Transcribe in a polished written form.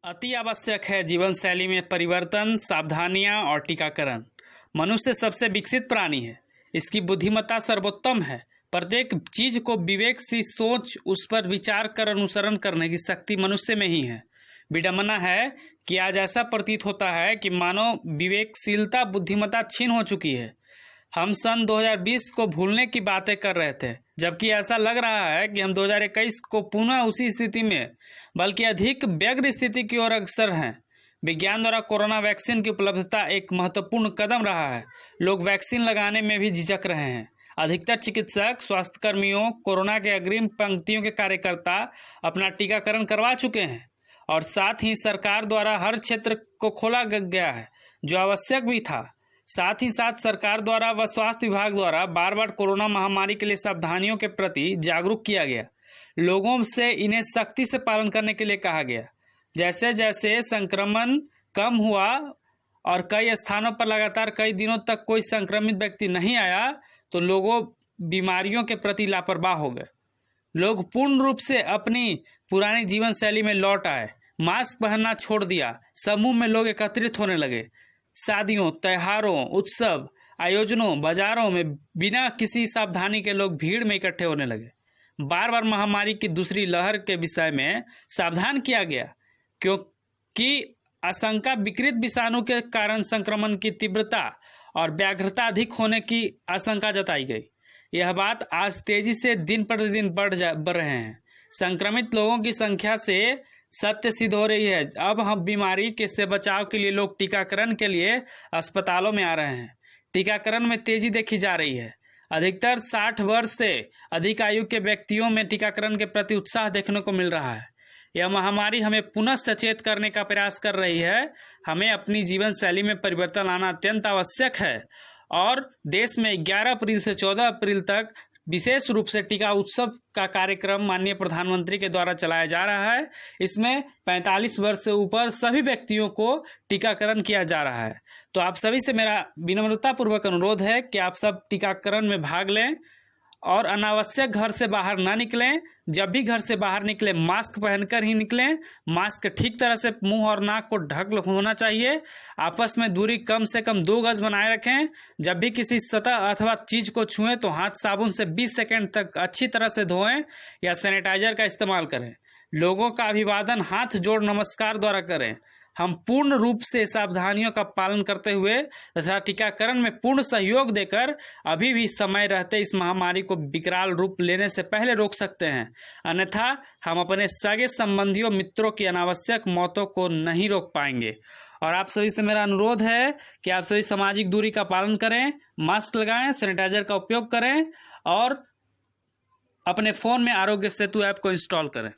अति आवश्यक है जीवन शैली में परिवर्तन, सावधानियां और टीकाकरण। मनुष्य सबसे विकसित प्राणी है। इसकी बुद्धिमत्ता सर्वोत्तम है। प्रत्येक चीज को विवेक सी सोच, उस पर विचार कर अनुसरण करने की शक्ति मनुष्य में ही है। विडंबना है कि आज ऐसा प्रतीत होता है कि मानव विवेकशीलता, बुद्धिमत्ता छीन हो चुकी है। हम सन 2020 को भूलने की बातें कर रहे थे, जबकि ऐसा लग रहा है कि हम 2021 को पुनः उसी स्थिति में, बल्कि अधिक व्यग्र स्थिति की ओर अग्रसर हैं। विज्ञान द्वारा कोरोना वैक्सीन की उपलब्धता एक महत्वपूर्ण कदम रहा है। लोग वैक्सीन लगाने में भी झिझक रहे हैं। अधिकतर चिकित्सक, स्वास्थ्यकर्मियों, कोरोना के अग्रिम पंक्तियों के कार्यकर्ता अपना टीकाकरण करवा चुके हैं और साथ ही सरकार द्वारा हर क्षेत्र को खोला गया है, जो आवश्यक भी था। साथ ही साथ सरकार द्वारा व स्वास्थ्य विभाग द्वारा बार बार कोरोना महामारी के लिए सावधानियों के प्रति जागरूक किया गया। लोगों से इन्हें सख्ती से पालन करने के लिए कहा गया। जैसे जैसे संक्रमण कम हुआ और कई स्थानों पर लगातार कई दिनों तक कोई संक्रमित व्यक्ति नहीं आया, तो लोगों बीमारियों के प्रति लापरवाह हो गए। लोग पूर्ण रूप से अपनी पुरानी जीवन शैली में लौट आए। मास्क पहनना छोड़ दिया। समूह में लोग एकत्रित होने लगे। शादियों, त्योहारों, उत्सव आयोजनों, बाजारों में बिना किसी सावधानी के लोग भीड़ में इकट्ठे होने लगे। बार बार महामारी की दूसरी लहर के विषय में सावधान किया गया, क्योंकि आशंका विकृत विषाणु के कारण संक्रमण की तीव्रता और व्याघ्रता अधिक होने की आशंका जताई गई। यह बात आज तेजी से दिन प्रतिदिन बढ़ रहे हैं। संक्रमित लोगों की संख्या से सत्य सिद्ध हो रही है। अब हम बीमारी के से बचाव के लिए लोग टीकाकरण के लिए अस्पतालों में आ रहे हैं। टीकाकरण में तेजी देखी जा रही है। अधिकतर 60 वर्ष से अधिक आयु के व्यक्तियों में टीकाकरण के प्रति उत्साह देखने को मिल रहा है। यह महामारी हमें पुनः सचेत करने का प्रयास कर रही है। हमें अपनी जीवन शैली में परिवर्तन लाना अत्यंत आवश्यक है और देश में 11 अप्रैल से 14 अप्रैल तक विशेष रूप से टीका उत्सव का कार्यक्रम माननीय प्रधानमंत्री के द्वारा चलाया जा रहा है। इसमें 45 वर्ष से ऊपर सभी व्यक्तियों को टीकाकरण किया जा रहा है। तो आप सभी से मेरा विनम्रतापूर्वक अनुरोध है कि आप सब टीकाकरण में भाग लें और अनावश्यक घर से बाहर ना निकलें। जब भी घर से बाहर निकलें, मास्क पहनकर ही निकलें। मास्क ठीक तरह से मुंह और नाक को ढक होना चाहिए। आपस में दूरी कम से कम 2 गज बनाए रखें। जब भी किसी सतह अथवा चीज को छुएं तो हाथ साबुन से 20 सेकंड तक अच्छी तरह से धोएं या सैनिटाइजर का इस्तेमाल करें। लोगों का अभिवादन हाथ जोड़ नमस्कार द्वारा करें। हम पूर्ण रूप से सावधानियों का पालन करते हुए तथा टीकाकरण में पूर्ण सहयोग देकर अभी भी समय रहते इस महामारी को विकराल रूप लेने से पहले रोक सकते हैं। अन्यथा हम अपने सगे संबंधियों, मित्रों की अनावश्यक मौतों को नहीं रोक पाएंगे। और आप सभी से मेरा अनुरोध है कि आप सभी सामाजिक दूरी का पालन करें, मास्क लगाएं, सैनिटाइजर का उपयोग करें और अपने फ़ोन में आरोग्य सेतु ऐप को इंस्टॉल करें।